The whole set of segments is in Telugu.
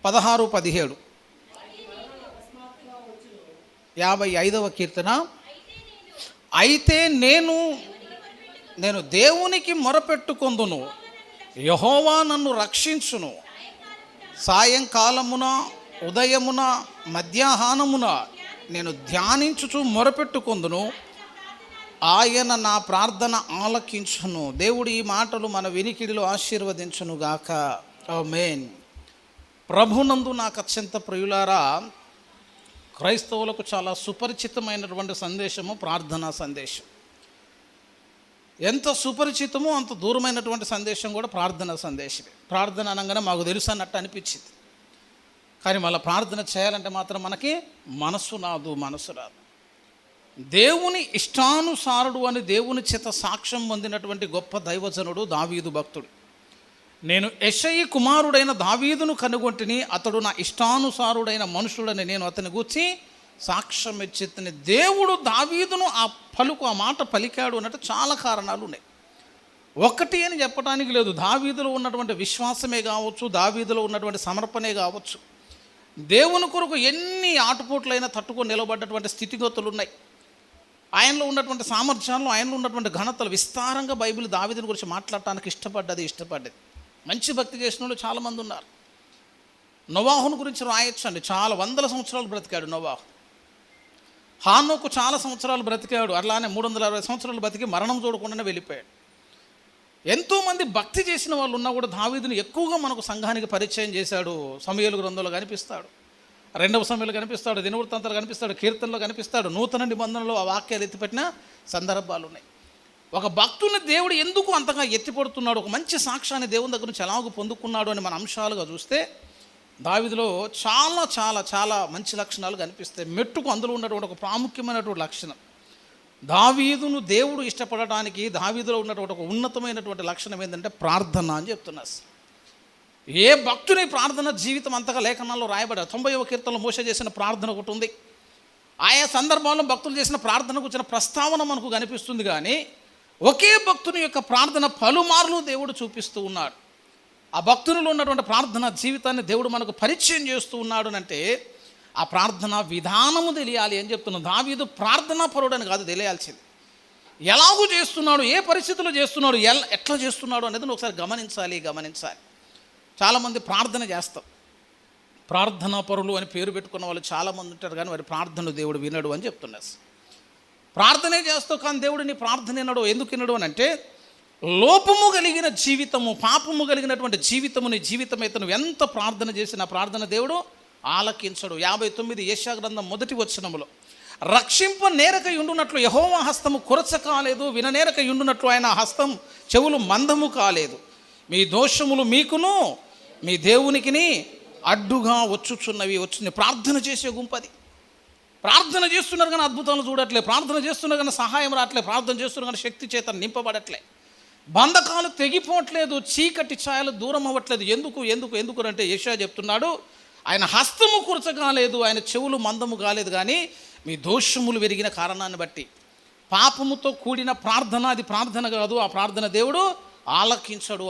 16-17 55వ కీర్తన. అయితే నేను దేవునికి మొరపెట్టుకొందును, యెహోవా నన్ను రక్షించును. సాయంకాలమున, ఉదయమున, మధ్యాహ్నమున నేను ధ్యానించుచు మొరపెట్టుకొందును, ఆయన నా ప్రార్థన ఆలకించును. దేవుడు ఈ మాటలు మన వినికిడిలో ఆశీర్వదించును గాక. ఆమేన్. ప్రభునందు నాకు అత్యంత ప్రియులారా, క్రైస్తవులకు చాలా సుపరిచితమైనటువంటి సందేశము ప్రార్థనా సందేశం. ఎంత సుపరిచితమో అంత దూరమైనటువంటి సందేశం కూడా ప్రార్థనా సందేశమే. ప్రార్థన అనగానే మాకు తెలుసు అన్నట్టు అనిపించింది, కానీ మళ్ళీ ప్రార్థన చేయాలంటే మాత్రం మనకి మనసు రాదు. దేవుని ఇష్టానుసారుడు అని దేవుని చేత సాక్ష్యం పొందినటువంటి గొప్ప దైవజనుడు దావీదు భక్తుడు. నేను యెషయి కుమారుడైన దావీదును కనుగొంటిని, అతడు నా ఇష్టానుసారుడైన మనుషుడని నేను అతని గూర్చి సాక్ష్యం ఇచ్చి. దేవుడు దావీదును ఆ మాట పలికాడు అన్నట్టు చాలా కారణాలు ఉన్నాయి. ఒకటి అని చెప్పడానికి లేదు. దావీదులో ఉన్నటువంటి విశ్వాసమే కావచ్చు, దావీదులో ఉన్నటువంటి సమర్పణే కావచ్చు, దేవుని కొరకు ఎన్ని ఆటుపోట్లైనా తట్టుకొని నిలబడ్డటువంటి స్థితిగతులు ఉన్నాయి. ఆయనలో ఉన్నటువంటి సామర్థ్యాలు, ఆయనలో ఉన్నటువంటి ఘనతలు విస్తారంగా బైబిల్ దావీదుని గురించి మాట్లాడటానికి ఇష్టపడ్డది. మంచి భక్తి చేసిన వాళ్ళు చాలామంది ఉన్నారు. నోవాహుని గురించి రాయొచ్చండి. చాలా వందల సంవత్సరాలు బ్రతికాడు నోవాహు. హానోకు చాలా సంవత్సరాలు బ్రతికాడు. అట్లానే 360 సంవత్సరాలు బ్రతికి మరణం చూడకుండానే వెళ్ళిపోయాడు. ఎంతోమంది భక్తి చేసిన వాళ్ళు ఉన్నా కూడా దావీదుని ఎక్కువగా మనకు సంఘానికి పరిచయం చేశాడు. సమూయేలు గ్రంథంలో కనిపిస్తాడు, 2వ సమూయేలు కనిపిస్తాడు, దినవృత్తాంతాలు కనిపిస్తాడు, కీర్తనలో కనిపిస్తాడు, నూతన నిబంధనలో ఆ వాక్యాలు ఎత్తిపెట్టిన సందర్భాలు ఉన్నాయి. ఒక భక్తుని దేవుడు ఎందుకు అంతగా ఎత్తిపడుతున్నాడు, ఒక మంచి సాక్ష్యాన్ని దేవుని దగ్గర నుంచి ఎలాగో పొందుకున్నాడు అని మన అంశాలుగా చూస్తే దావీదులో చాలా చాలా చాలా మంచి లక్షణాలు కనిపిస్తాయి. మెట్టుకు అందులో ఉన్నటువంటి ఒక ప్రాముఖ్యమైనటువంటి లక్షణం, దావీదును దేవుడు ఇష్టపడటానికి దావీదులో ఉన్నటువంటి ఒక ఉన్నతమైనటువంటి లక్షణం ఏంటంటే ప్రార్థన అని చెప్తున్నారు. ఏ భక్తుని ప్రార్థన జీవితం అంతగా లేఖనాల్లో రాయబడ్డారు. 90వ కీర్తనలో మోషే చేసిన ప్రార్థన ఒకటి ఉంది. ఆయా సందర్భాల్లో భక్తులు చేసిన ప్రార్థనకు వచ్చిన ప్రస్తావన మనకు కనిపిస్తుంది, కానీ ఒకే భక్తుని యొక్క ప్రార్థన పలుమార్లు దేవుడు చూపిస్తూ ఉన్నాడు. ఆ భక్తునిలో ఉన్నటువంటి ప్రార్థన జీవితాన్ని దేవుడు మనకు పరిచయం చేస్తూ ఉన్నాడు అంటే ఆ ప్రార్థన విధానము తెలియాలి అని చెప్తున్నాను. దావీదు ప్రార్థనా పరుడని కాదు తెలియాల్సింది, ఎలాగూ చేస్తున్నాడు, ఏ పరిస్థితుల్లో చేస్తున్నాడు, ఎట్లా చేస్తున్నాడు అనేది ఒకసారి గమనించాలి. చాలామంది ప్రార్థన చేస్తాం, ప్రార్థనా పరులు అని పేరు పెట్టుకున్న వాళ్ళు చాలామంది ఉంటారు, కానీ వారి ప్రార్థన దేవుడు వినడు అని చెప్తున్నారు. ప్రార్థనే చేస్తావు కానీ దేవుడు నీ ప్రార్థన వినడు. ఎందుకు వినడు అని అంటే, లోపము కలిగిన జీవితము, పాపము కలిగినటువంటి జీవితము నీ జీవితం అయితే నువ్వు ఎంత ప్రార్థన చేసినా ప్రార్థన దేవుడు ఆలకించడు. 59 యెషయా గ్రంథం 1వ వచనములో, రక్షింప నేరక యుండునట్లు యెహోవా హస్తము కొరచ కాలేదు, విననేరక యుండునట్లు ఆయన హస్తం చెవులు మందము కాలేదు. మీ దోషములు మీకును మీ దేవునికిని అడ్డుగా వచ్చుచున్నవి. ప్రార్థన చేసే గుంపది. ప్రార్థన చేస్తున్నారు కానీ అద్భుతాలు చూడట్లే, ప్రార్థన చేస్తున్నారు కానీ సహాయం రావట్లే, ప్రార్థన చేస్తున్నారు కానీ శక్తి చేత నింపబడట్లే, బంధకాలు తెగిపోవట్లేదు, చీకటి ఛాయలు దూరం అవ్వట్లేదు. ఎందుకు అంటే యెషయా చెప్తున్నాడు, ఆయన హస్తము కురచ కాలేదు, ఆయన చెవులు మందము కాలేదు, కానీ మీ దోషములు పెరిగిన కారణాన్ని బట్టి. పాపముతో కూడిన ప్రార్థన అది ప్రార్థన కాదు. ఆ ప్రార్థన దేవుడు ఆలకించడు.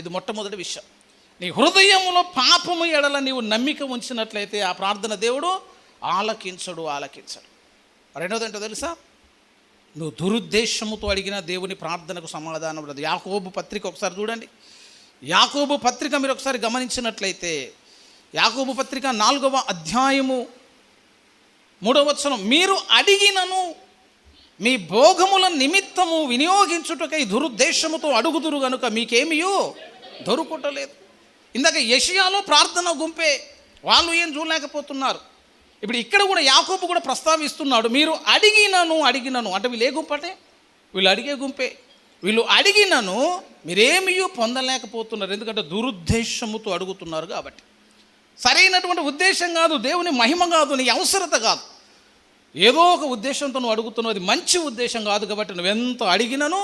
ఇది మొట్టమొదటి విషయం. నీ హృదయంలో పాపము ఎడల నీవు నమ్మిక ఉంచినట్లయితే ఆ ప్రార్థన దేవుడు ఆలకించడు. రెండవది ఏంటో తెలుసా, నువ్వు దురుద్దేశముతో అడిగిన దేవుని ప్రార్థనకు సమాధానం రాదు. యాకోబు పత్రిక ఒకసారి చూడండి. యాకోబు పత్రిక మీరు ఒకసారి గమనించినట్లయితే, యాకోబు పత్రిక 4వ అధ్యాయము 3వ వచనం, మీరు అడిగినను మీ భోగముల నిమిత్తము వినియోగించుటకై దురుద్దేశముతో అడుగుదురు గనుక మీకేమియో దొరుకుటలేదు. ఇందాక యెషయాలో ప్రార్థన గుంపే, వాళ్ళు ఏం చూడలేకపోతున్నారు. ఇప్పుడు ఇక్కడ కూడా యాకోబు కూడా ప్రస్తావిస్తున్నాడు, మీరు అడిగినను అంటే వీళ్ళు ఏ గుంపటే, వీళ్ళు అడిగే గుంపే. వీళ్ళు అడిగినను మీరేమియో పొందలేకపోతున్నారు, ఎందుకంటే దురుద్దేశముతో అడుగుతున్నారు కాబట్టి. సరైనటువంటి ఉద్దేశం కాదు, దేవుని మహిమ కాదు, నీ అవసరత కాదు, ఏదో ఒక ఉద్దేశంతో నువ్వు అడుగుతున్నావు, అది మంచి ఉద్దేశం కాదు. కాబట్టి నువ్వెంత అడిగినను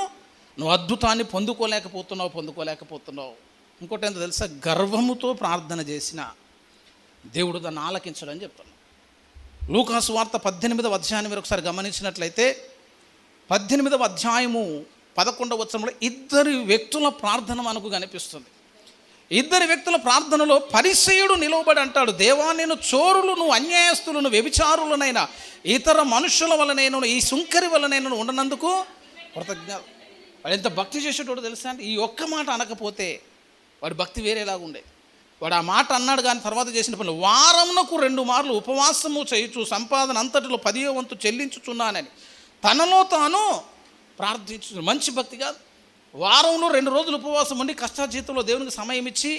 నువ్వు అద్భుతాన్ని పొందుకోలేకపోతున్నావు. ఇంకోటి ఎంత తెలుసా, గర్వముతో ప్రార్థన చేసిన దేవుడు దాన్ని ఆలకించడని చెప్తున్నాడు. లూకాసు వార్త 18వ అధ్యాయాన్ని మీరు ఒకసారి గమనించినట్లయితే, 18వ అధ్యాయము 11వ వచనంలో 2 వ్యక్తుల ప్రార్థన మనకు కనిపిస్తుంది. ఇద్దరు వ్యక్తుల ప్రార్థనలో పరిసయ్యుడు నిలవబడి అంటాడు, దేవా నేను చోరులను, అన్యాయస్తులను, వ్యభిచారులనైనా, ఇతర మనుషుల వలనైనా, ఈ సుంకరి వలనైనా ఉండనందుకు కృతజ్ఞత. వాడు ఎంత భక్తి చేసేటోడు తెలుసా అంటే, ఈ ఒక్క మాట అనకపోతే వాడి భక్తి వేరేలాగా ఉండేది. వాడు ఆ మాట అన్నాడు కానీ తర్వాత చేసిన పనులు, వారమునకు 2 మార్లు ఉపవాసము చేయుచు సంపాదన అంతటిలో 10వ వంతు చెల్లించుచున్నానని తనలో తాను ప్రార్థించు. మంచి భక్తి కాదు. వారంలో 2 రోజులు ఉపవాసం ఉండి కష్టాజీతంలో దేవునికి సమయం ఇచ్చి,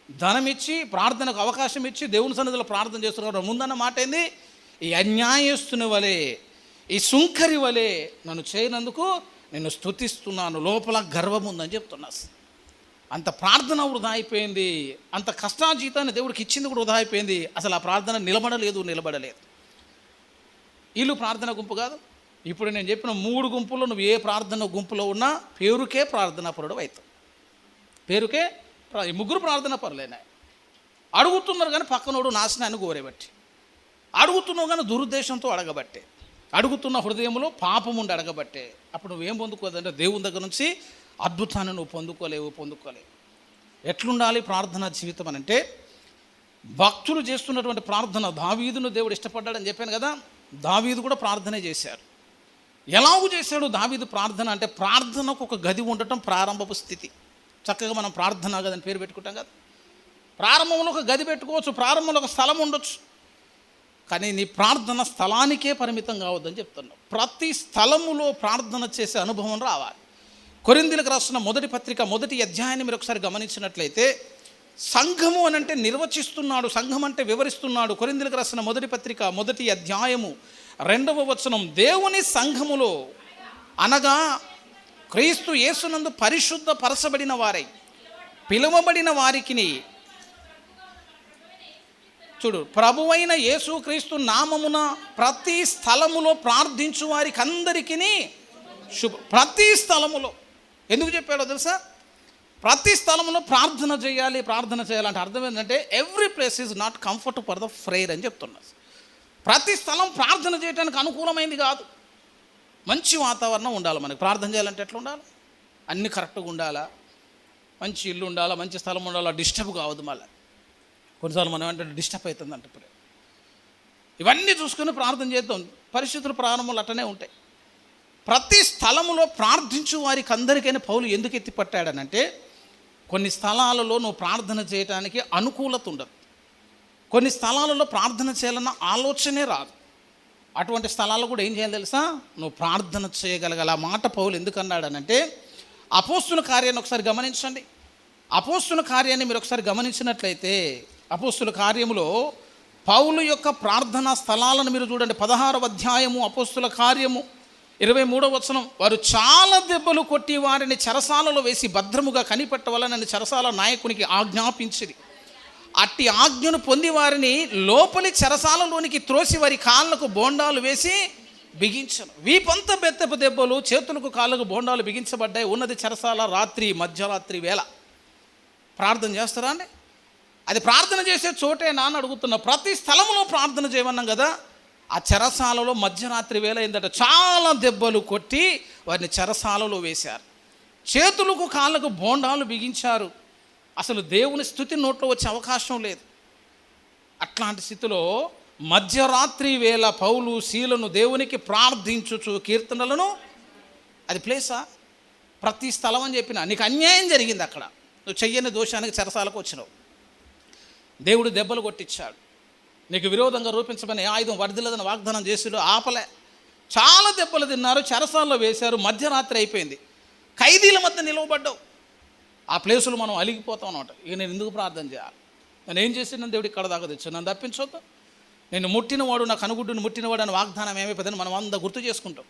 ధనం ఇచ్చి, ప్రార్థనకు అవకాశం ఇచ్చి దేవుని సన్నిధిలో ప్రార్థన చేస్తున్నారు. ముందన్న మాట ఏంది, ఈ అన్యాయస్తుని వలె, ఈ సుంకరి వలె నన్ను చేయనందుకు నేను స్తుతిస్తున్నాను, లోపల గర్వం ఉందని చెప్తున్నా. అంత ప్రార్థన వృధా అయిపోయింది, అంత కష్టాజీతాన్ని దేవుడికి ఇచ్చింది కూడా వృధా అయిపోయింది. అసలు ఆ ప్రార్థన నిలబడలేదు. వీళ్ళు ప్రార్థన గుంపు కాదు. ఇప్పుడు నేను చెప్పిన 3 గుంపుల్లో నువ్వు ఏ ప్రార్థన గుంపులో ఉన్నా పేరుకే ప్రార్థనా పరుడు అవుతావు. పేరుకే ఈ 3 ప్రార్థనా పరులేనా. అడుగుతున్నారు కానీ పక్కనోడు నాశనాన్ని కోరేబట్టి, అడుగుతున్నావు కానీ దురుద్దేశంతో అడగబట్టే, అడుగుతున్న హృదయంలో పాపం ఉండి అడగబట్టే. అప్పుడు నువ్వేం పొందుకోదంటే దేవుని దగ్గర నుంచి అద్భుతాన్ని నువ్వు పొందుకోలేవు. ఎట్లుండాలి ప్రార్థనా జీవితం అని అంటే, భక్తులు చేస్తున్నటువంటి ప్రార్థన, దావీదును దేవుడు ఇష్టపడ్డాడని చెప్పాను కదా. దావీదు కూడా ప్రార్థనే చేశారు. ఎలాగూ చేశాడు దావీదు ప్రార్థన అంటే, ప్రార్థనకు ఒక గది ఉండటం ప్రారంభపు స్థితి. చక్కగా మనం ప్రార్థన గదని పేరు పెట్టుకుంటాం కదా. ప్రారంభంలో ఒక గది పెట్టుకోవచ్చు, ప్రారంభంలో ఒక స్థలం ఉండొచ్చు, కానీ నీ ప్రార్థన స్థలానికే పరిమితం కావద్దని చెప్తున్నావు. ప్రతి స్థలములో ప్రార్థన చేసే అనుభవం రావాలి. కొరింథీయులకు రాసిన మొదటి పత్రిక 1వ అధ్యాయాన్ని మీరు ఒకసారి గమనించినట్లయితే, సంఘము అని అంటే నిర్వచిస్తున్నాడు, సంఘం అంటే వివరిస్తున్నాడు. కొరింథీయులకు రాసిన మొదటి పత్రిక 1వ అధ్యాయము 2వ వచనం, దేవుని సంఘములో అనగా క్రీస్తు యేసునందు పరిశుద్ధ పరచబడిన వారై పిలువబడిన వారికి, చూడు, ప్రభువైన యేసుక్రీస్తు నామమున ప్రతి స్థలములో ప్రార్థించు వారికి అందరికీ ప్రతి స్థలములో. ఎందుకు చెప్పాడో తెలుసా? ప్రతి స్థలంలో ప్రార్థన చేయాలంటే అర్థం ఏంటంటే, every place is not comfort for the prayer అని చెప్తున్నా. ప్రతి స్థలం ప్రార్థన చేయడానికి అనుకూలమైంది కాదు. మంచి వాతావరణం ఉండాలి. మనకి ప్రార్థన చేయాలంటే ఎట్లా ఉండాలి? అన్నీ కరెక్ట్గా ఉండాలా, మంచి ఇల్లు ఉండాలా, మంచి స్థలం ఉండాలా, డిస్టర్బ్ కావద్దు. మళ్ళీ కొన్నిసార్లు మనం అంటే డిస్టర్బ్ అవుతుందంట. ఇప్పుడు ఇవన్నీ చూసుకొని ప్రార్థన చేద్దాం. పరిస్థితులు ప్రారంభంలో అట్టనే ఉంటాయి. ప్రతి స్థలములో ప్రార్థించు వారికి అందరికైనా పౌలు ఎందుకు ఎత్తిపట్టాడనంటే, కొన్ని స్థలాలలో నువ్వు ప్రార్థన చేయడానికి అనుకూలత ఉండదు, కొన్ని స్థలాలలో ప్రార్థన చేయాలన్న ఆలోచనే రాదు. అటువంటి స్థలాల్లో కూడా ఏం చేయాలి తెలుసా? నువ్వు ప్రార్థన చేయగలగాలి. ఆ మాట పౌలు ఎందుకు అన్నాడనంటే, అపోస్తుల కార్యాన్ని ఒకసారి గమనించండి. అపోస్తుల కార్యాన్ని మీరు ఒకసారి గమనించినట్లయితే, అపోస్తుల కార్యములో పౌలు యొక్క ప్రార్థనా స్థలాలను మీరు చూడండి. 16వ అధ్యాయము అపోస్తుల కార్యము 23వ వచనం, వారు చాలా దెబ్బలు కొట్టి వారిని చెరసాలలో వేసి భద్రముగా కనిపెట్టవలనని చెరసాల నాయకునికి ఆజ్ఞాపించింది. అట్టి ఆజ్ఞను పొంది వారిని లోపలి చెరసాలలోనికి త్రోసి వారి కాళ్ళకు బోండాలు వేసి బిగించను. వీపంత బెత్తపు దెబ్బలు, చేతులకు కాళ్ళకు బోండాలు బిగించబడ్డాయి. ఉన్నది చెరసాల, మధ్యరాత్రి వేళ. ప్రార్థన చేస్తారా అండి? అది ప్రార్థన చేసే చోటేనా అని అడుగుతున్నా. ప్రతి స్థలంలో ప్రార్థన చేయమన్నాం కదా. ఆ చెరసాలలో మధ్యరాత్రి వేళ ఏంటంటే చాలా దెబ్బలు కొట్టి వారిని చెరసాలలో వేశారు. చేతులకు కాళ్ళకు బోండాలు బిగించారు. అసలు దేవుని స్తుతి నోట్లో వచ్చే అవకాశం లేదు. అట్లాంటి స్థితిలో మధ్యరాత్రి వేళ పౌలు శీలను దేవునికి ప్రార్థించుచు కీర్తనలను, అది ప్లేసా? ప్రతి స్థలం అని చెప్పిన నీకు అన్యాయం జరిగింది. అక్కడ నువ్వు చెయ్యని దోషానికి చెరసాలకు వచ్చినావు. దేవుడు దెబ్బలు కొట్టించాడు. నీకు విరోధంగా రూపించమని ఆయుధం వర్ధిల్లదని వాగ్దానం చేసాడు, ఆపలే. చాలా దెబ్బలు తిన్నారు, చెరసాల్లో వేశారు. మధ్యరాత్రి అయిపోయింది, ఖైదీల మధ్య నిలవబడ్డావు. ఆ ప్లేసులు మనం అలిగిపోతాం అన్నమాట. ఇక నేను ఎందుకు ప్రార్థన చేయాలి? నేను ఏం చేసినా దేవుడు ఇక్కడ దాకా తెచ్చాను, నన్ను తప్పించొద్దు. నేను ముట్టినవాడు, నా కనుగుడ్డును ముట్టినవాడు అని వాగ్దానం ఏమైపోతుందని మనం అంతా గుర్తు చేసుకుంటాం.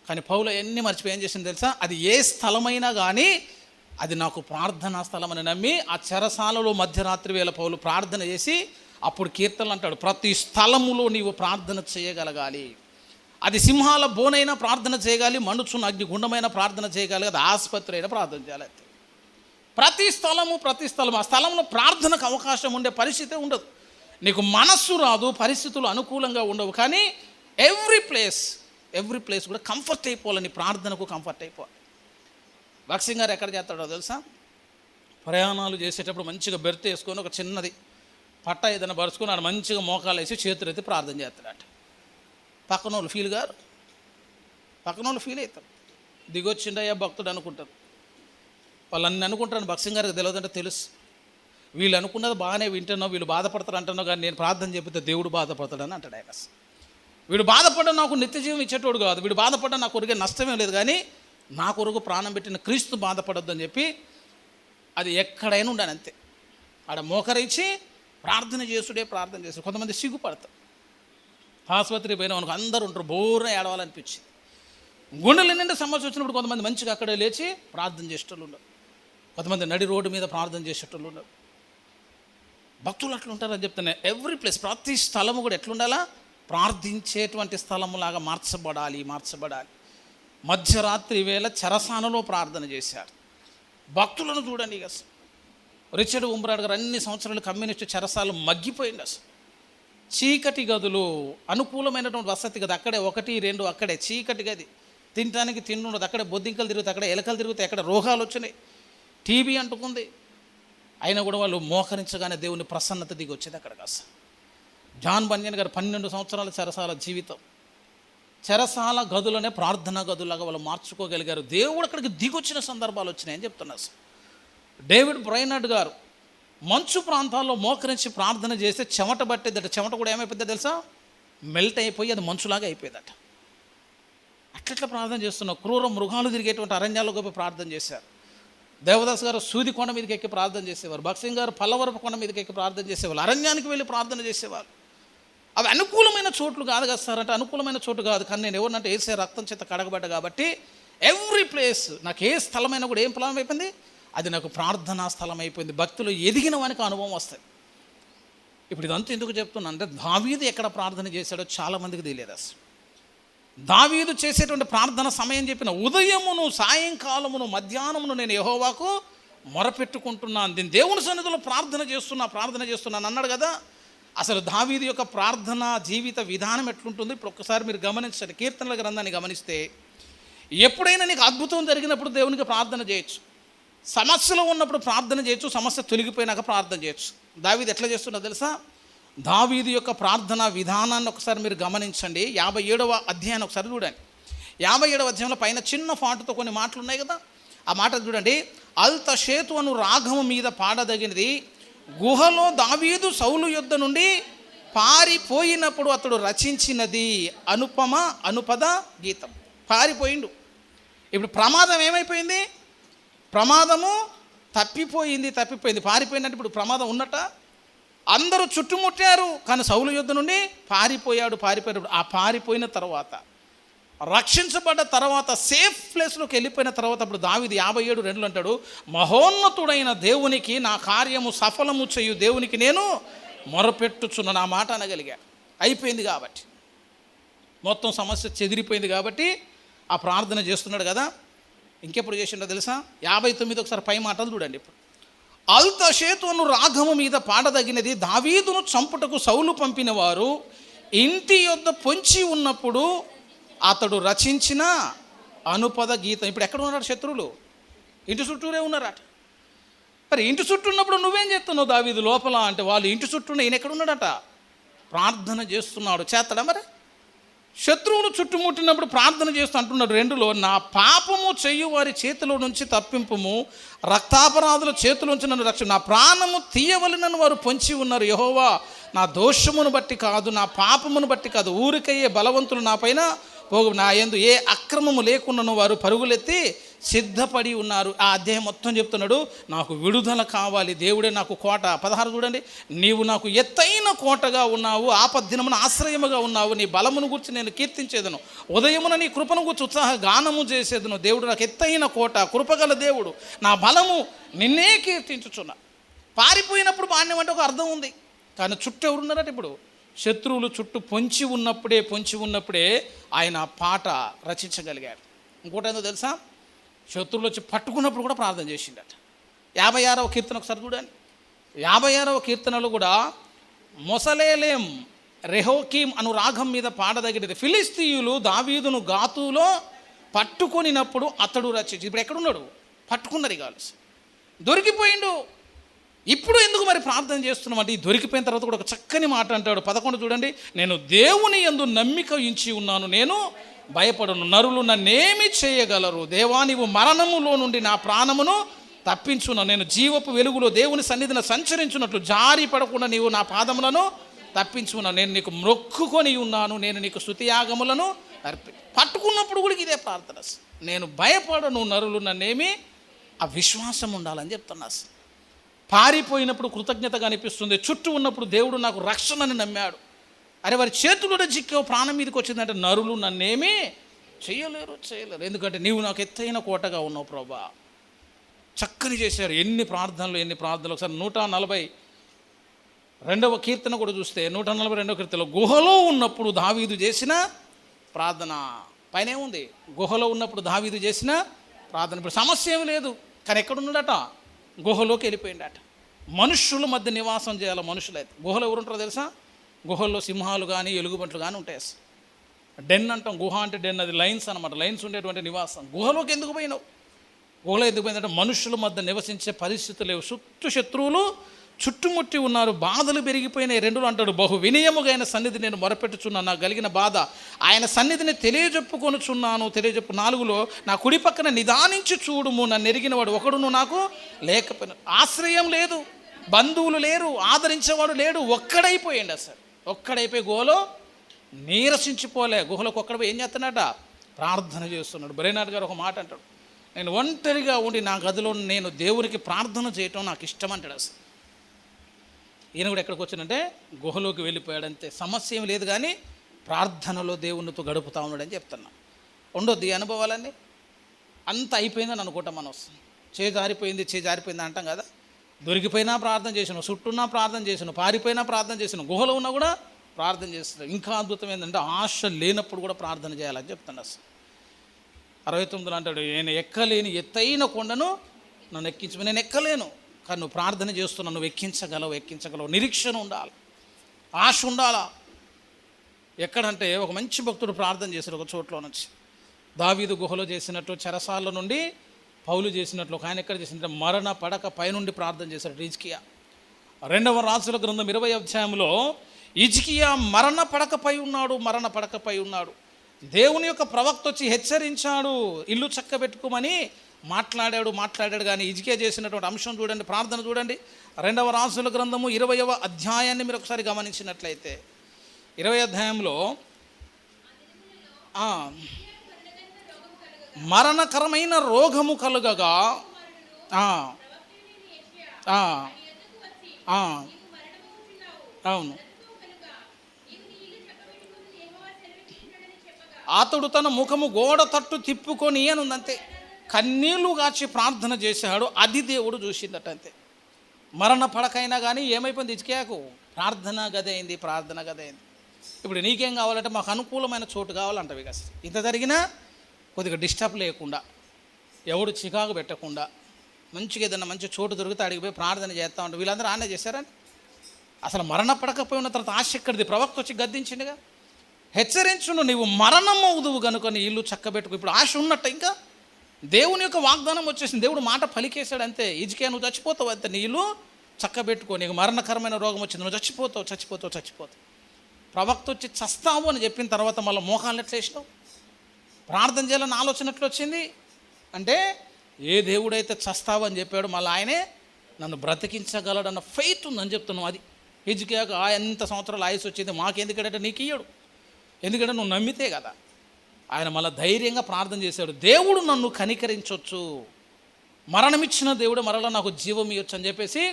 కానీ పౌలు ఎన్ని మర్చిపోయి ఏం చేసింది తెలుసా? అది ఏ స్థలమైనా కానీ అది నాకు ప్రార్థనా స్థలం అని నమ్మి ఆ చెరసాలలో మధ్యరాత్రి వేళ పౌలు ప్రార్థన చేసి అప్పుడు కీర్తనలు అంటాడు, ప్రతి స్థలములో నీవు ప్రార్థన చేయగలగాలి. అది సింహాల బోనైనా ప్రార్థన చేయగాలి, మండుచున్న అగ్నిగుండమైన ప్రార్థన చేయగలగాలి, అది ఆసుపత్రి అయినా ప్రార్థన చేయాలి. ప్రతి స్థలము ఆ స్థలంలో ప్రార్థనకు అవకాశం ఉండే పరిస్థితే ఉండదు. నీకు మనస్సు రాదు, పరిస్థితులు అనుకూలంగా ఉండవు. కానీ ఎవ్రీ ప్లేస్ కూడా కంఫర్ట్ అయిపోవాలని, ప్రార్థనకు కంఫర్ట్ అయిపోవాలి. భక్సింగ్ గారు ఎక్కడ చేస్తాడో తెలుసా? ప్రయాణాలు చేసేటప్పుడు మంచిగా బెర్త్ వేసుకొని ఒక చిన్నది పట్ట ఏదైనా పరుచుకొని ఆడ మంచిగా మోకాలు వేసి చేతులు ఎత్తి ప్రార్థన చేస్తాడట. పక్కన వాళ్ళు ఫీల్ గారు, పక్కన వాళ్ళు ఫీల్ అవుతారు. దిగొచ్చిండయ్యా భక్తుడు అనుకుంటారు. వాళ్ళు అన్నీ అనుకుంటారని భక్సింగ్ గారికి తెలియదంటే తెలుసు. వీళ్ళు అనుకున్నది బాగానే వింటున్నావు, వీళ్ళు బాధపడతారు అంటున్నావు, కానీ నేను ప్రార్థన చెబితే దేవుడు బాధపడతాడని అంటాడు ఆయన. వీడు బాధపడ్డా నాకు నిత్య జీవం ఇచ్చేటోడు కాదు, వీడు బాధపడ్డా నాకు కొరిగే నష్టమే లేదు, కానీ నా కొరకు ప్రాణం పెట్టిన క్రీస్తు బాధపడొద్దు అని చెప్పి అది ఎక్కడైనా ఉండాలి అంతే. ఆడ మోకరించి ప్రార్థన చేసుడే ప్రార్థన చేస్తారు. కొంతమంది సిగ్గుపడతారు. ఆసుపత్రికి పోయిన మనకు అందరూ ఉంటారు, బోర్న ఏడవాలనిపించింది. గుండెల నిండా సమస్య వచ్చినప్పుడు కొంతమంది మంచిగా అక్కడే లేచి ప్రార్థన చేసేటోళ్ళు ఉన్నారు, కొంతమంది నడి రోడ్డు మీద ప్రార్థన చేసేటోళ్ళు ఉన్నారు. భక్తులు అట్లా ఉంటారని చెప్తున్నాయి. ఎవ్రీ ప్లేస్, ప్రతి స్థలము కూడా ఎట్లుండాలా, ప్రార్థించేటువంటి స్థలములాగా మార్చబడాలి. మధ్యరాత్రి వేళ చెరసానలో ప్రార్థన చేశారు. భక్తులను చూడండి. ఇక రిచర్డ్ ఉమ్రాడ్ గారు అన్ని సంవత్సరాలు కమ్యూనిస్టు చెరసాలు మగ్గిపోయింది. అసలు చీకటి గదులు, అనుకూలమైనటువంటి వసతి గది అక్కడే 1, 2 అక్కడే చీకటి గది, తినడానికి తిండి ఉండదు, అక్కడే బొద్దింకలు తిరుగుతాయి, అక్కడ ఎలకలు తిరుగుతాయి, అక్కడ రోగాలు వచ్చినాయి, టీబీ అంటుకుంది. అయినా కూడా వాళ్ళు మోకరించగానే దేవుని ప్రసన్నత దిగి వచ్చేది అక్కడ. అసలు జాన్ బన్యన్ గారు 12 సంవత్సరాల చెరసాల జీవితం, చెరసాల గదులనే ప్రార్థనా గదులాగా వాళ్ళు మార్చుకోగలిగారు. దేవుడు అక్కడికి దిగొచ్చిన సందర్భాలు వచ్చినాయని చెప్తున్నారు. అసలు డేవిడ్ బ్రైనార్డ్ గారు మంచు ప్రాంతాల్లో మోకరించి ప్రార్థన చేస్తే చెమట పట్టేదట. చెమట కూడా ఏమైపోతుందో తెలుసా, మెల్ట్ అయిపోయి అది మంచులాగా అయిపోయేదట. అట్లట్లా ప్రార్థన చేస్తున్నావు. క్రూర మృగాలు తిరిగేటువంటి అరణ్యాలకు పోయి ప్రార్థన చేశారు. దేవదాస్ గారు సూది కొండ మీదకి ఎక్కి ప్రార్థన చేసేవారు. భక్సింగ్ గారు పల్లవరపు కొండ మీదకి ఎక్కి ప్రార్థన చేసేవాళ్ళు, అరణ్యానికి వెళ్ళి ప్రార్థన చేసేవాళ్ళు. అవి అనుకూలమైన చోట్లు కాదు కదా సార్ అంటే, అనుకూలమైన చోటు కాదు, కానీ నేను ఎవరినంటే ఏసే రక్తం చేత కడగబడ్డ కాబట్టి ఎవ్రీ ప్లేస్ నాకు ఏ స్థలమైనా కూడా ఏం ఫలం అయిపోయింది, అది నాకు ప్రార్థనా స్థలం అయిపోయింది. భక్తులు ఎదిగిన వానికి అనుభవం వస్తుంది. ఇప్పుడు ఇదంతా ఎందుకు చెప్తున్నా అంటే, దావీదు ఎక్కడ ప్రార్థన చేశాడో చాలామందికి తెలియదు. అసలు దావీదు చేసేటువంటి ప్రార్థన సమయం చెప్పిన ఉదయమును, సాయంకాలమును, మధ్యాహ్నమును నేను యెహోవాకు మొరపెట్టుకుంటున్నాను, నేను దేవుని సన్నిధిలో ప్రార్థన చేస్తున్నాను అన్నాడు కదా. అసలు దావీదు యొక్క ప్రార్థన జీవిత విధానం ఎట్లుంటుంది ఇప్పుడు ఒక్కసారి మీరు గమనించండి. కీర్తనల గ్రంథాన్ని గమనిస్తే, ఎప్పుడైనా నీకు అద్భుతం జరిగినప్పుడు దేవునికి ప్రార్థన చేయొచ్చు, సమస్యలో ఉన్నప్పుడు ప్రార్థన చేయొచ్చు, సమస్య తొలగిపోయినాక ప్రార్థన చేయొచ్చు. దావీదు ఎట్లా చేస్తున్నా తెలుసా? దావీదు యొక్క ప్రార్థనా విధానాన్ని ఒకసారి మీరు గమనించండి. 57వ అధ్యాయాన్ని ఒకసారి చూడండి. 57వ అధ్యాయంలో పైన చిన్న ఫాంటుతో కొన్ని మాటలు ఉన్నాయి కదా, ఆ మాటలు చూడండి. అల్తషేతు అను రాగము మీద పాడదగినది, గుహలో దావీదు సౌలు యుద్ధ నుండి పారిపోయినప్పుడు అతడు రచించినది అనుపద గీతం. పారిపోయిండు. ఇప్పుడు ప్రమాదం ఏమైపోయింది? ప్రమాదము తప్పిపోయింది. పారిపోయినట్టు ఇప్పుడు ప్రమాదం ఉన్నట్ట. అందరూ చుట్టుముట్టారు, కానీ సౌలు యుద్ధ నుండి పారిపోయాడు. ఆ పారిపోయిన తర్వాత, రక్షించబడ్డ తర్వాత, సేఫ్ ప్లేస్లోకి వెళ్ళిపోయిన తర్వాత, అప్పుడు దావీదు 57:2 అంటాడు, మహోన్నతుడైన దేవునికి నా కార్యము సఫలము చేయు దేవునికి నేను మొరపెట్టుచున్న నా మాట అనగలిగా. అయిపోయింది కాబట్టి, మొత్తం సమస్య చెదిరిపోయింది కాబట్టి ఆ ప్రార్థన చేస్తున్నాడు కదా. ఇంకెప్పుడు చేసిండో తెలుసా? 59 ఒకసారి పై మాటలు చూడండి. ఇప్పుడు అల్తషేతు అను రాగము మీద పాడదగినది, దావీదును చంపుటకు సౌలు పంపిన వారు ఇంటి యొద్ద పొంచి ఉన్నప్పుడు అతడు రచించిన అనుపద గీతం. ఇప్పుడు ఎక్కడ ఉన్నాడు? శత్రువులు ఇంటి చుట్టూరే ఉన్నారట. మరి ఇంటి చుట్టూ ఉన్నప్పుడు నువ్వేం చేస్తున్నావు దావీదు లోపల అంటే, వాళ్ళు ఇంటి చుట్టూ ఈయన ఎక్కడ ఉన్నాడట? ప్రార్థన చేస్తున్నాడు. చేస్తాడా? మరి శత్రువులు చుట్టుముట్టినప్పుడు ప్రార్థన చేస్తూ అంటున్నాడు 2లో, నా పాపము చెయ్యి వారి చేతిలో నుంచి తప్పింపుము, రక్తాపరాధుల చేతిలోంచి నన్ను రక్షణ, నా ప్రాణము తీయవలనని వారు పొంచి ఉన్నారు. యెహోవా, నా దోషమును బట్టి కాదు, నా పాపమును బట్టి కాదు, ఊరికయ్యే బలవంతులు నా పైన పోగు, నా యందు ఏ అక్రమము లేకున్నను వారు పరుగులెత్తి సిద్ధపడి ఉన్నారు. ఆ అధ్యాయం మొత్తం చెప్తున్నాడు, నాకు విడుదల కావాలి, దేవుడే నాకు కోట. 16 చూడండి, నీవు నాకు ఎత్తైన కోటగా ఉన్నావు, ఆపద్దినమున ఆశ్రయముగా ఉన్నావు, నీ బలమును గురించి నేను కీర్తించేదను, ఉదయమున నీ కృపను గురించి ఉత్సాహ గానము చేసేదను. దేవుడు నాకు ఎత్తైన కోట, కృపగల దేవుడు, నా బలము, నిన్నే కీర్తించుచున్నా. పారిపోయినప్పుడు బాణ్యం అంటే ఒక అర్థం ఉంది, కానీ చుట్టూ ఎవరున్నారట? ఇప్పుడు శత్రువులు చుట్టూ పొంచి ఉన్నప్పుడే ఆయన పాట రచించగలిగాడు. ఇంకోటి ఏందో తెలుసా? శత్రువులు వచ్చి పట్టుకున్నప్పుడు కూడా ప్రార్థన చేసిండట. 56వ కీర్తన ఒకసారి చూడండి. 56వ కీర్తనలో కూడా మొసలేలేం రెహోకీం అను రాగం మీద పాడదగినది, ఫిలిస్తీయులు దావీదును గాతులో పట్టుకొనినప్పుడు అతడు రచించి. ఇప్పుడు ఎక్కడున్నాడు? పట్టుకున్నారు. కాల్సి దొరికిపోయిండు. ఇప్పుడు ఎందుకు మరి ప్రార్థన చేస్తున్నాం అంటే, ఈ దొరికిపోయిన తర్వాత కూడా ఒక చక్కని మాట అంటాడు. 11 చూడండి, నేను దేవుని యందు నమ్మిక ఉంచి ఉన్నాను, నేను భయపడను, నరులు నన్నేమి చేయగలరు. దేవా, నీవు మరణములో నుండి నా ప్రాణమును తప్పించున్నాను, నేను జీవపు వెలుగులో దేవుని సన్నిధిని సంచరించున్నట్లు జారి పడకుండా నీవు నా పాదములను తప్పించున్నాను, నేను నీకు మొక్కుకొని ఉన్నాను, నేను నీకు స్తుతియాగములను పట్టుకున్నప్పుడు కూడా ఇదే ప్రార్థన. నేను భయపడను, నరులు నన్నేమి, ఆ విశ్వాసం ఉండాలని చెప్తున్నా. పారిపోయినప్పుడు కృతజ్ఞతగా అనిపిస్తుంది, చుట్టూ ఉన్నప్పుడు దేవుడు నాకు రక్షణని నమ్మాడు. అరే, వారి చేతుల్లో చిక్కే ప్రాణం మీదకి వచ్చిందంటే నరులు నన్నేమీ చేయలేరు. ఎందుకంటే నీవు నాకు ఎత్తైన కోటగా ఉన్నావు ప్రభా. చక్కని చేశారు. ఎన్ని ప్రార్థనలు. ఒకసారి 142వ కీర్తన కూడా చూస్తే, 142వ కీర్తనలో గుహలో ఉన్నప్పుడు దావీదు చేసిన ప్రార్థన పైనే ఉంది. గుహలో ఉన్నప్పుడు దావీదు చేసిన ప్రార్థన. ఇప్పుడు సమస్య ఏమి లేదు, కానీ ఎక్కడున్నాడట? గుహలోకి వెళ్ళిపోయిందట. మనుషుల మధ్య నివాసం చేయాలి. మనుషులైతే గుహలో ఎవరుంటారో తెలుసా? గుహల్లో సింహాలు కానీ ఎలుగుబంట్లు కానీ ఉంటాయి. డెన్ అంటాం, గుహ అంటే డెన్, అది లైన్స్ అనమాట. లైన్స్ ఉండేటువంటి నివాసం. గుహలోకి ఎందుకు పోయినావు? గుహలో ఎందుకు పోయిందంటే మనుషుల మధ్య నివసించే పరిస్థితులు లేవు. శత్రువులు చుట్టుముట్టి ఉన్నారు, బాధలు పెరిగిపోయినాయి. 2 అంటాడు, బహు వినయముగా ఆయన సన్నిధి నేను మొరపెట్టుచున్నాను, నాకు కలిగిన బాధ ఆయన సన్నిధిని తెలియజెప్పుకొనుచున్నాను. 4లో నా కుడి పక్కన నిదానించి చూడుము, నన్ను ఎరిగిన వాడు ఒకడును నాకు లేకపోయినా. ఆశ్రయం లేదు, బంధువులు లేరు, ఆదరించేవాడు లేడు, ఒక్కడైపోయింది. అసలు ఒక్కడైపోయి గుహలో నీరసించిపోలే. గుహలోకి ఒక్కడపోయి ఏం చేస్తున్నాడ? ప్రార్థన చేస్తున్నాడు. బ్రెయినార్డ్ గారు ఒక మాట అంటాడు, నేను ఒంటరిగా ఉండి నా గదిలో నేను దేవునికి ప్రార్థన చేయటం నాకు ఇష్టం అంటాడు. అసలు ఈయన కూడా ఎక్కడికి వచ్చిందంటే గుహలోకి వెళ్ళిపోయాడంతే. సమస్య ఏమి లేదు, కానీ ప్రార్థనలో దేవునితో గడుపుతా ఉన్నాడని చెప్తున్నా. ఉండొద్దు ఈ అనుభవాలన్నీ. అంత అయిపోయిందని అనుకుంటాం మనం. చేజారిపోయింది అంటాం కదా. దొరికిపోయినా ప్రార్థన చేసాను, చుట్టూన్నా ప్రార్థన చేసాను, పారిపోయినా ప్రార్థన చేసాను, గుహలో ఉన్నా కూడా ప్రార్థన చేస్తున్నాను. ఇంకా అద్భుతం ఏంటంటే ఆశ లేనప్పుడు కూడా ప్రార్థన చేయాలని చెప్తాను. అసలు 69 అంటాడు, నేను ఎక్కలేని ఎత్తైన కొండను నన్ను ఎక్కించు. నేను ఎక్కలేను, కానీ నువ్వు ప్రార్థన చేస్తున్నావు, నువ్వు ఎక్కించగలవు. నిరీక్షణ ఉండాలి, ఆశ ఉండాలా. ఎక్కడంటే ఒక మంచి భక్తుడు ప్రార్థన చేశాడు ఒక చోట్లో నుంచి. దావీదు గుహలో చేసినట్టు, చెరసాల నుండి పౌలు చేసినట్లు ఒక ఆయన ఎక్కడ చేసినట్టు మరణ పడక పైనుండి ప్రార్థన చేశాడు హిజ్కియా. 2వ రాజుల గ్రంథం 20వ అధ్యాయంలో హిజ్కియా మరణ పడకపై ఉన్నాడు. దేవుని యొక్క ప్రవక్త వచ్చి హెచ్చరించాడు, ఇల్లు చక్కబెట్టుకోమని మాట్లాడాడు. కానీ హిజ్కియా చేసినటువంటి అంశం చూడండి, ప్రార్థన చూడండి. 2వ రాజుల గ్రంథము 20వ అధ్యాయాన్ని మీరు ఒకసారి గమనించినట్లయితే, 20వ అధ్యాయంలో మరణకరమైన రోగము కలుగగా అవును, అతడు తన ముఖము గోడ తట్టు తిప్పుకొని అనుందంతే. కన్నీళ్లు గాచి ప్రార్థన చేశాడు, అది దేవుడు చూసిందట అంతే. మరణ పడకైనా కానీ ఏమైపోయింది హిజ్కియాకు? ప్రార్థన గది అయింది. ఇప్పుడు నీకేం కావాలంటే మాకు అనుకూలమైన చోటు కావాలంటవి కదా. ఇంత జరిగినా కొద్దిగా డిస్టర్బ్ లేకుండా, ఎవడు చికాకు పెట్టకుండా, మంచిగా ఏదన్నా మంచి చోటు దొరికితే అడిగి పోయి ప్రార్థన చేస్తూ ఉంటాం. వీళ్ళందరూ ఆనే చేశారని. అసలు మరణ పడకపోయిన తర్వాత ఆశ ఎక్కడిది? ప్రవక్త వచ్చి గద్దించిండుగా, హెచ్చరించును, నీవు మరణం అవుదువు కనుక నీ ఇల్లు చక్కబెట్టుకు. ఇప్పుడు ఆశ ఉన్నట్ట, ఇంకా దేవుని యొక్క వాగ్దానం వచ్చేసింది, దేవుడు మాట పలికేశాడు అంతే. హిజ్కియా నువ్వు చచ్చిపోతావు అంతే, నీ ఇల్లు చక్కబెట్టుకో, నీకు మరణకరమైన రోగం వచ్చింది, నువ్వు చచ్చిపోతావు. ప్రవక్త వచ్చి చస్తావు అని చెప్పిన తర్వాత మళ్ళీ మోకాళ్ళు ఎట్లా వేసినావు? ప్రార్థన చేయాలని ఆలోచన ఎట్లా వచ్చింది అంటే, ఏ దేవుడైతే చస్తావు అని చెప్పాడు మళ్ళీ ఆయనే నన్ను బ్రతికించగలడన్న ఫెయిత్ ఉందని చెప్తున్నావు. అది హిజ్కియాకు ఎంత సంవత్సరాలు ఆయుసు వచ్చింది, మాకెందుకంటే నీకు ఇయ్యడు, ఎందుకంటే నువ్వు నమ్మితే కదా. ఆయన మళ్ళీ ధైర్యంగా ప్రార్థన చేశాడు, దేవుడు నన్ను కనికరించవచ్చు, మరణమిచ్చిన దేవుడు మరలా నాకు జీవం ఇవ్వచ్చు అని చెప్పేసి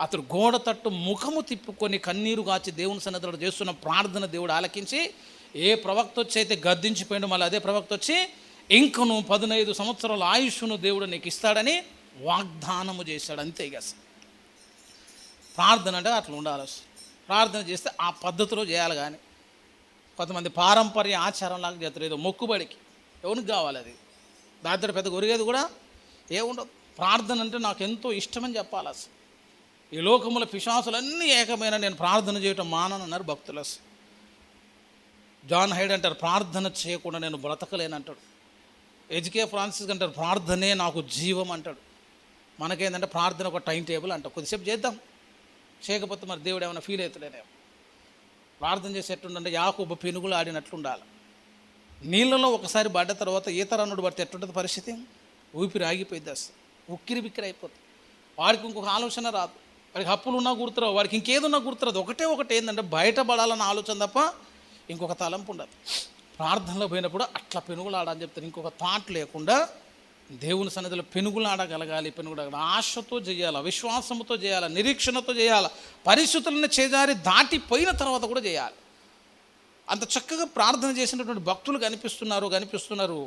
అతడు గోడ తట్టు ముఖము తిప్పుకొని కన్నీరు గాచి దేవుని సన్నిధిలో చేస్తున్న ప్రార్థన దేవుడు ఆలకించి, ఏ ప్రవక్త వచ్చి అయితే గద్దించిపోయాడు మళ్ళీ అదే ప్రవక్త వచ్చి ఇంకను 15 సంవత్సరాల ఆయుష్ను దేవుడు నీకు ఇస్తాడని వాగ్దానము చేశాడు అంతే. ఇక ప్రార్థన అంటే అట్లా ఉండాలి. ప్రార్థన చేస్తే ఆ పద్ధతిలో చేయాలి. కానీ కొంతమంది పారంపర్య ఆచారంలాగా చేస్తారు, ఏదో మొక్కుబడికి. ఎవరికి కావాలి అది? దాంతో పెద్ద ఒరిగేది కూడా ఏముండదు. ప్రార్థన అంటే నాకు ఎంతో ఇష్టమని చెప్పాలి. అసలు ఈ లోకముల పిశాసులన్నీ ఏకమైన నేను ప్రార్థన చేయటం మానన్నారు భక్తులు. అసలు జాన్ హైడ్ అంటారు, ప్రార్థన చేయకుండా నేను బ్రతకలేనంటాడు. హెజ్కియా ఫ్రాన్సిస్ అంటారు, ప్రార్థనే నాకు జీవం అంటాడు. మనకేంటంటే ప్రార్థన ఒక టైం టేబుల్ అంట, కొద్దిసేపు చేద్దాం, చేయకపోతే మరి దేవుడు ఏమైనా ఫీల్ అవుతాడేమో. ప్రార్థన చేసేటుండే యాకోబు పెనుగులు ఆడినట్లు ఉండాలి. నీళ్ళలో ఒకసారి పడ్డ తర్వాత ఈతరన్నుడు పడితే ఎట్టుంటుంది పరిస్థితి? ఊపిరి ఆగిపోయింది, అసలు ఉక్కిరి బిక్కిరి అయిపోతుంది. వాడికి ఇంకొక ఆలోచన రాదు, వాడికి అప్పులు ఉన్నా గుర్తురావు, వాడికి ఇంకేదున్నా గుర్తురాదు. ఒకటి ఏంటంటే బయటపడాలన్న ఆలోచన తప్ప ఇంకొక తలంపు ఉండదు. ప్రార్థనలో పోయినప్పుడు అట్లా పెనుగులాడని చెప్తారు. ఇంకొక థాట్ లేకుండా దేవుని సన్నిధిలో పెనుగులాడగలగాలి. ఆశతో చేయాలి, విశ్వాసంతో చేయాలి, నిరీక్షణతో చేయాలి, పరిస్థితులను చేజారి దాటిపోయిన తర్వాత కూడా చేయాలి. అంత చక్కగా ప్రార్థన చేసినటువంటి భక్తులు కనిపిస్తున్నారు.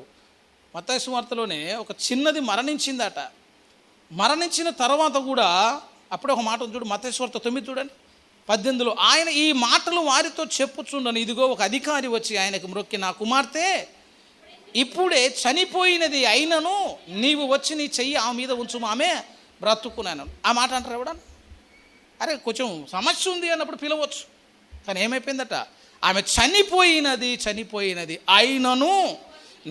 మత్తయి సువార్తలోనే ఒక చిన్నది మరణించిందట. మరణించిన తర్వాత కూడా అప్పుడే ఒక మాట ఉంది చూడు, మత్తయి సువార్త 9 చూడండి 18లో, ఆయన ఈ మాటలు వారితో చెప్పుచుండను, ఇదిగో ఒక అధికారి వచ్చి ఆయనకు మ్రొక్కి, నా కుమార్తె ఇప్పుడే చనిపోయినది, అయినను నీవు వచ్చి నీ చెయ్యి ఆమె మీద ఉంచు, ఆమె బ్రతుకున్నాను. ఆ మాట అంటారు ఎవడా? అరే కొంచెం సమస్య ఉంది అన్నప్పుడు పిలవచ్చు, కానీ ఏమైపోయిందట, ఆమె చనిపోయినది, అయినను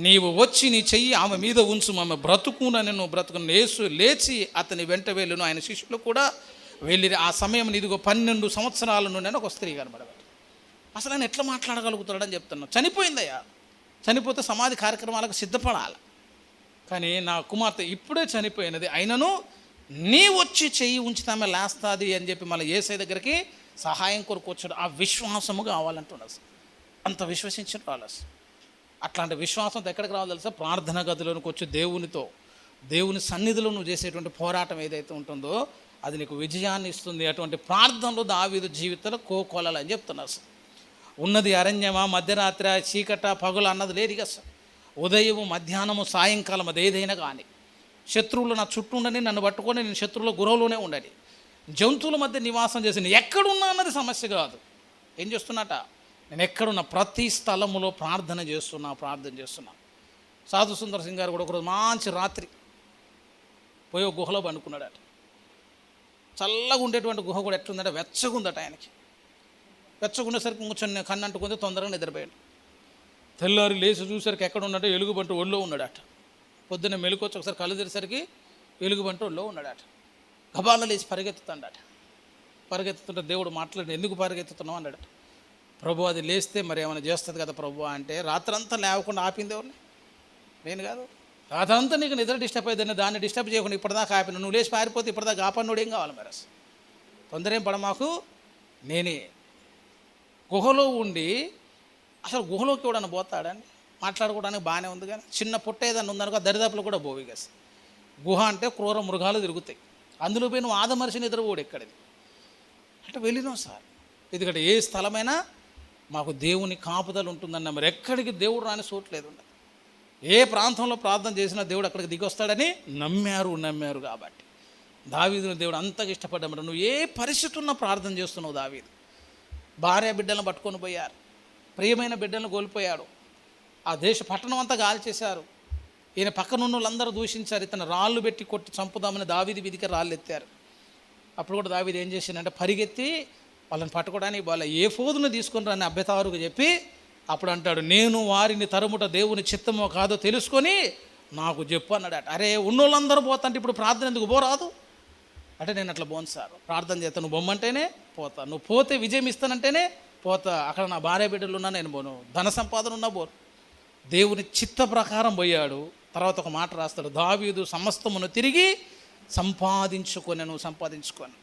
నీవు వచ్చి నీ చెయ్యి ఆమె మీద ఉంచు, ఆమె బ్రతుకునను. యేసు లేచి అతని వెంట వెళ్ళును, ఆయన శిష్యులు కూడా వెళ్ళి. ఆ సమయం ఇదిగో 12 సంవత్సరాల నుండి ఒక స్త్రీ కనబడబట్టి. అసలు ఆయన ఎట్లా మాట్లాడగలుగుతాడని చెప్తున్నాను. చనిపోయిందయ్యా, చనిపోతే సమాధి కార్యక్రమాలకు సిద్ధపడాలి, కానీ నా కుమార్తె ఇప్పుడే చనిపోయినది, అయినను నీ వచ్చి చెయ్యి ఉంచితే లేస్తుంది అని చెప్పి మళ్ళీ యేసయ్య దగ్గరికి సహాయం కొరకు వచ్చాడు. ఆ విశ్వాసము కావాలంటున్నాడు. అంత విశ్వసించిన వాళ్ళు అట్లాంటి విశ్వాసంతో ఎక్కడికి రావాలి తెలుసా? ప్రార్థన గదిలోనికి వచ్చి దేవుని సన్నిధిలో నువ్వు చేసేటువంటి పోరాటం ఏదైతే ఉంటుందో అది నీకు విజయాన్ని ఇస్తుంది. అటువంటి ప్రార్థనలో దావీదు జీవితంలో కోకొలలు అని చెప్తున్నారు. ఉన్నది అరణ్యమా, మధ్యరాత్రి, చీకట, పగులు అన్నది లేదు ఇక. ఉదయము, మధ్యాహ్నము, సాయంకాలం అది ఏదైనా కానీ శత్రువులు నా చుట్టూ ఉండని, నన్ను పట్టుకొని నేను శత్రువుల గుహలోనే ఉండాలి, జంతువుల మధ్య నివాసం చేసి ఎక్కడున్నా అన్నది సమస్య కాదు. ఏం చేస్తున్నట, నేను ఎక్కడున్నా ప్రతి స్థలములో ప్రార్థన చేస్తున్నా. సాధు సుందర్ సింగ్ గారు కూడా ఒకరోజు మంచి రాత్రి పోయి ఒక గుహలో పండుకున్నాడట. చల్లగా ఉండేటువంటి గుహ కూడా ఎట్లుందంటే వెచ్చగా ఉందట. ఆయనకి వెచ్చగుండేసరికి కూర్చొని కన్ను అంటుకుంది, తొందరగా నిద్రపోయాడు. తెల్లారి లేచి చూసరికి ఎక్కడ ఉన్నట్టు ఎలుగుబంటి ఒళ్ళో ఉన్నాడట. పొద్దున్న మెలుకొచ్చి ఒకసారి కళ్ళు తెరిసరికి ఎలుగుబంటి ఒళ్ళో ఉన్నాడట. గబాల లేచి పరిగెత్తుతుంటే దేవుడు మాట్లాడి, ఎందుకు పరిగెత్తుతున్నావు అన్నాడట. ప్రభు అది లేస్తే మరి ఏమైనా చేస్తుంది కదా ప్రభు అంటే, రాత్రంతా లేవకుండా ఆపింది ఎవరిని? నేను కాదు. రాత్రంతా నీకు నిద్ర డిస్టర్బ్ అయ్యిందని దాన్ని డిస్టర్బ్ చేయకుండా ఇప్పటిదాకా ఆపిన, నువ్వు లేచి పారిపోతే ఇప్పటిదాకా ఆపన్నోడు ఏం కావాలి మరి? అసలు తొందర ఏం పడమాకు. నేనే గుహలో ఉండి, అసలు గుహలోకి ఎవడన్నా పోతాడని మాట్లాడుకోవడానికి బాగానే ఉంది, కానీ చిన్న పుట్ట ఏదన్నా ఉందనుకో దరిదాపులు కూడా పోవి కదా. గుహ అంటే క్రూర మృగాలు తిరుగుతాయి, అందులో పోయి నువ్వు ఆదమరిచి నిద్రపోడు ఎక్కడిది అంటే వెళ్ళినాం సార్. ఎందుకంటే ఏ స్థలమైనా మాకు దేవుని కాపుదల ఉంటుందన్న, మరి ఎక్కడికి దేవుడు రాని చోట్లేదు ఉండదు. ఏ ప్రాంతంలో ప్రార్థన చేసినా దేవుడు అక్కడికి దిగి వస్తాడని నమ్మారు కాబట్టి దావీదుని దేవుడు అంతగా ఇష్టపడ్డాడు. నువ్వు ఏ పరిస్థితి ఉన్నా ప్రార్థన చేస్తున్నావు. దావీదు భార్య బిడ్డలను పట్టుకొని పోయారు, ప్రియమైన బిడ్డలను కోల్పోయాడు, ఆ దేశ పట్టణం అంతా గాలి చేశారు, ఈయన పక్కనున్న వాళ్ళందరూ దూషించారు, ఇతను రాళ్ళు పెట్టి కొట్టి చంపుదామని దావీదు వీధికి రాళ్ళు ఎత్తారు. అప్పుడు కూడా దావీదు ఏం చేసిందంటే పరిగెత్తి వాళ్ళని పట్టుకోవడానికి వాళ్ళ ఏ ఫోదును తీసుకుని రాని అభ్యతారుకు చెప్పి అప్పుడు అంటాడు, నేను వారిని తరుముట దేవుని చిత్తమో కాదో తెలుసుకొని నాకు చెప్పు అన్నాడట. అరే ఉన్నోళ్ళందరూ పోతాంటే ఇప్పుడు ప్రార్థన ఎందుకు పోరాదు అంటే, నేను అట్లా పోను సార్, ప్రార్థన చేస్తాను, నువ్వు బొమ్మంటేనే పోతా, నువ్వు పోతే విజయం ఇస్తానంటేనే పోతా, అక్కడ నా భార్య బిడ్డలు ఉన్నా నేను పోను, ధన సంపాదన ఉన్నా పోను. దేవుని ప్రకారం పోయాడు. తర్వాత ఒక మాట రాస్తాడు, దావీదు సమస్తమును తిరిగి సంపాదించుకొని.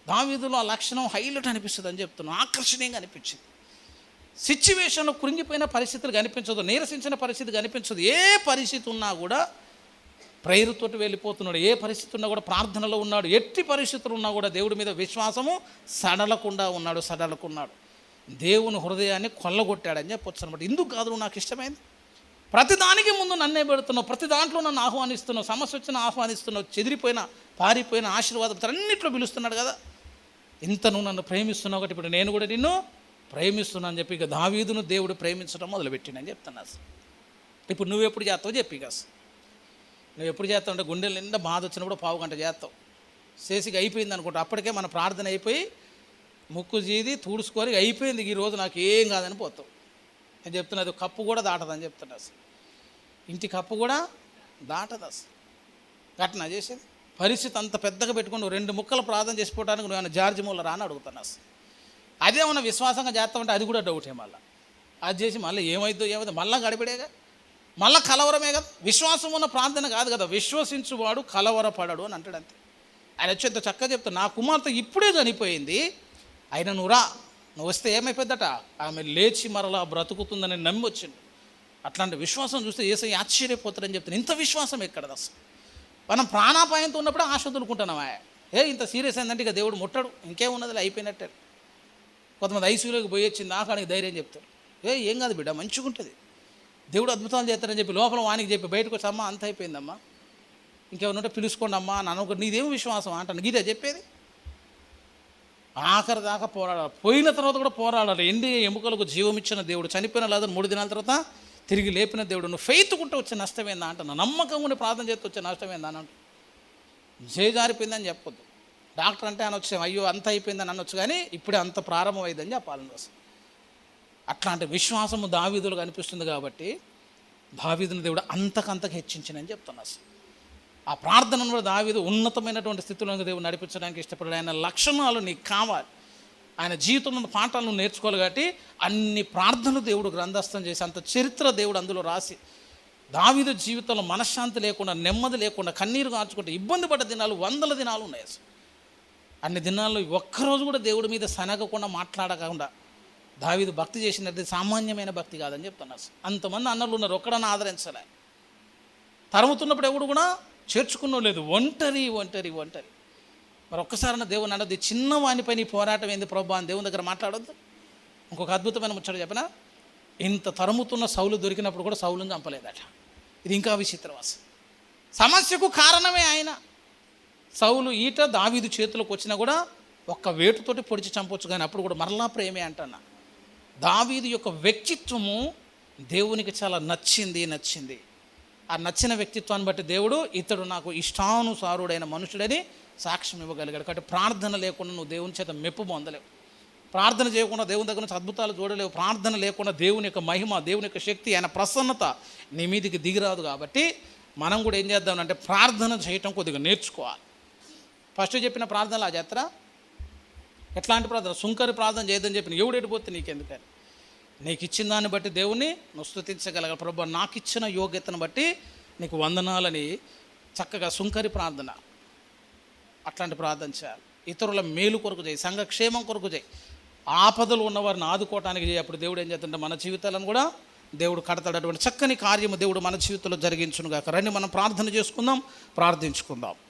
దావీదులో ఆ లక్షణం హైలైట్ అనిపిస్తుంది అని చెప్తున్నాను, ఆకర్షణీయంగా అనిపించింది. సిచ్యువేషన్లో కృంగిపోయిన పరిస్థితులు కనిపించదు, నీరసించిన పరిస్థితి కనిపించదు. ఏ పరిస్థితి ఉన్నా కూడా ప్రేరుతోటి వెళ్ళిపోతున్నాడు, ఏ పరిస్థితి ఉన్నా కూడా ప్రార్థనలో ఉన్నాడు, ఎట్టి పరిస్థితులు ఉన్నా కూడా దేవుడి మీద విశ్వాసము సడలకుండా ఉన్నాడు. దేవుని హృదయాన్ని కొల్లగొట్టాడని చెప్పొచ్చు అనమాట. ఇందుకు కాదు నువ్వు నాకు ఇష్టమైంది, ప్రతిదానికి ముందు నన్నే పెడుతున్నావు, ప్రతి దాంట్లో నన్ను ఆహ్వానిస్తున్నావు, సమస్య వచ్చిన ఆహ్వానిస్తున్నావు, చెదిరిపోయిన పారిపోయిన ఆశీర్వాదం అన్నింటిలో పిలుస్తున్నాడు కదా. ఇంత నువ్వు నన్ను ప్రేమిస్తున్నావు కాబట్టి ఇప్పుడు నేను కూడా నిన్ను ప్రేమిస్తున్నా అని చెప్పి ఇక దావీదును దేవుడు ప్రేమించడం మొదలుపెట్టిండని చెప్తున్నా. ఇప్పుడు నువ్వు ఎప్పుడు చేస్తావు చెప్పి కాసు, నువ్వు ఎప్పుడు చేస్తావు అంటే గుండెల నిండా బాధ వచ్చినప్పుడు 1/2 గంట చేస్తావు, చేసిగా అయిపోయింది అనుకుంటా, అప్పటికే మన ప్రార్థన అయిపోయి ముక్కు జీది తుడుచుకొని అయిపోయింది, ఈరోజు నాకు ఏం కాదని పోతావు. నేను చెప్తున్నా, అది కప్పు కూడా దాటదని చెప్తున్నా. అసలు ఇంటి కప్పు కూడా దాటదు అసలు, ఘటన చేసేది పరిస్థితి అంత పెద్దగా పెట్టుకుని నువ్వు 2 ముక్కలు ప్రార్థన చేసిపోవడానికి నువ్వు జార్జి మూలరా అని అడుగుతున్నా. అదే ఉన్న విశ్వాసంగా చేస్తామంటే అది కూడా డౌటే. మళ్ళీ అది చేసి మళ్ళీ ఏమైందో మళ్ళీ గడిపడేగా, మళ్ళీ కలవరమే కదా. విశ్వాసం ఉన్న ప్రార్థన కాదు కదా. విశ్వసించువాడు కలవరపడడు అని అంటాడు అంతే. ఆయన వచ్చి ఎంత చక్కగా చెప్తాడు, నా కుమార్తె ఇప్పుడే చనిపోయింది, అయినా నువ్వు వస్తే ఏమైపోద్దట, ఆమె లేచి మరలా బ్రతుకుతుందని నమ్మి వచ్చిండు. అట్లాంటి విశ్వాసం చూస్తే యేసయ్య ఆశ్చర్యపోతాడని చెప్తాను. ఇంత విశ్వాసం ఎక్కడది అసలు? మనం ప్రాణాపాయంతో ఉన్నప్పుడు ఆశ వదులుకుంటున్నాం. ఇంత సీరియస్ అయిందంటే ఇక దేవుడు ముట్టడు, ఇంకేమున్నది అయిపోయినట్టే. కొంతమంది ఐసీయూలోకి పోయి వచ్చింది ఆకానికి ధైర్యం చెప్తారు. ఏం కాదు బిడ్డ, మంచిగా ఉంటుంది, దేవుడు అద్భుతాలు చేస్తారని చెప్పి లోపల వానికి చెప్పి బయటకు వచ్చి అమ్మ అంత అయిపోయిందమ్మా, ఇంకేమన్నా ఉంటే పిలుచుకోండి అమ్మా నన్ను ఒకటి, నీదేం విశ్వాసం అంటాను. గీతే చెప్పేది. ఆఖరి దాకా పోరాడాలి, పోయిన తర్వాత కూడా పోరాడాలి. ఎముకలకు జీవం ఇచ్చిన దేవుడు, చనిపోయిన లేదా 3 దినాల తర్వాత తిరిగి లేపిన దేవుడు. నువ్వు ఫెయిత్ కుంటే వచ్చే నష్టమైందా అంటున్నా, నమ్మకం ఉండి ప్రార్థన చేస్తే వచ్చే నష్టమైందా అని అంటు. చేజారిపోయిందని చెప్పొద్దు. డాక్టర్ అంటే అనొచ్చు, అయ్యో అంత అయిపోయిందని అనొచ్చు, కానీ ఇప్పుడే అంత ప్రారంభమైందని చెప్పాలని వస్తుంది. అట్లాంటి విశ్వాసము దావీదులో కనిపిస్తుంది కాబట్టి దావీదుని దేవుడు అంతకంతకు హెచ్చించినని చెప్తున్నా. ఆ ప్రార్థనను కూడా దావీదు ఉన్నతమైనటువంటి స్థితిలో దేవుడు నడిపించడానికి ఇష్టపడాడు. ఆయన లక్షణాలు నీకు కావాలి, ఆయన జీవితంలో పాఠాలను నేర్చుకోవాలి. కాబట్టి అన్ని ప్రార్థనలు దేవుడు గ్రంథస్థం చేసి అంత చరిత్ర దేవుడు అందులో రాసి, దావీదు జీవితంలో మనశ్శాంతి లేకుండా, నెమ్మది లేకుండా, కన్నీరు కాచుకుంటే ఇబ్బంది పడ్డ దినాలు 100 దినాలు ఉన్నాయి. అసలు అన్ని దినాల్లో ఒక్కరోజు కూడా దేవుడి మీద సనగకుండా మాట్లాడకుండా దావీదు భక్తి చేసినది సామాన్యమైన భక్తి కాదని చెప్తున్నారు. అంతమంది అన్నలు ఉన్నారు, ఒక్కడన్నా ఆదరించలే. తరుముతున్నప్పుడు ఎవడు కూడా చేర్చుకున్నో లేదు, ఒంటరి. మరి ఒక్కసారన్న దేవుని అన్నది, చిన్నవానిపై నీ పోరాటం ఏంది ప్రభు అని దేవుని దగ్గర మాట్లాడొద్దు. ఇంకొక అద్భుతమైన ముచ్చట చెప్పిన, ఇంత తరుముతున్న సౌలు దొరికినప్పుడు కూడా సౌలుని చంపలేదట. ఇది ఇంకా విచిత్రవాస. సమస్యకు కారణమే ఆయన. సౌలు ఈట దావీదు చేతిలోకి వచ్చినా కూడా ఒక్క వేటుతోటి పొడిచి చంపొచ్చు, కానీ అప్పుడు కూడా మరలా ప్రేమే అంటున్నా. దావీదు యొక్క వ్యక్తిత్వము దేవునికి చాలా నచ్చింది. ఆ నచ్చిన వ్యక్తిత్వాన్ని బట్టి దేవుడు ఇతడు నాకు ఇష్టానుసారుడైన మనుషుడని సాక్ష్యం ఇవ్వగలిగాడు. కాబట్టి ప్రార్థన లేకుండా నువ్వు దేవుని చేత మెప్పు పొందలేవు, ప్రార్థన చేయకుండా దేవుని దగ్గర నుంచి అద్భుతాలు చూడలేవు, ప్రార్థన లేకుండా దేవుని యొక్క మహిమ, దేవుని యొక్క శక్తి, ఆయన ప్రసన్నత నీ మీదికి దిగిరాదు. కాబట్టి మనం కూడా ఏం చేద్దామంటే ప్రార్థన చేయటం కొద్దిగా నేర్చుకోవాలి. ఫస్ట్ చెప్పిన ప్రార్థనలు ఆ చేస్తారా? ఎట్లాంటి ప్రార్థన? సుంకరి ప్రార్థన చేయదని చెప్పిన ఎవడు ఎడిపోతే నీకెందుకని, నీకు ఇచ్చిన దాన్ని బట్టి దేవుణ్ణి నువ్వు స్తుతించగలగాలి. ప్రభువా నాకు ఇచ్చిన యోగ్యతను బట్టి నీకు వందనాలని చక్కగా సుంకరి ప్రార్థన, అట్లాంటి ప్రార్థన చేయాలి. ఇతరుల మేలు కొరకు చేయి, సంఘ క్షేమం కొరకు చేయి, ఆపదలు ఉన్నవారిని ఆదుకోవటానికి చేయి. అప్పుడు దేవుడు ఏం చేస్తుంటే మన జీవితాలను కూడా దేవుడు కడతాడు. అటువంటి చక్కని కార్యము దేవుడు మన జీవితంలో జరిగించునుగాక. రండి మనం ప్రార్థన చేసుకుందాం, ప్రార్థించుకుందాం.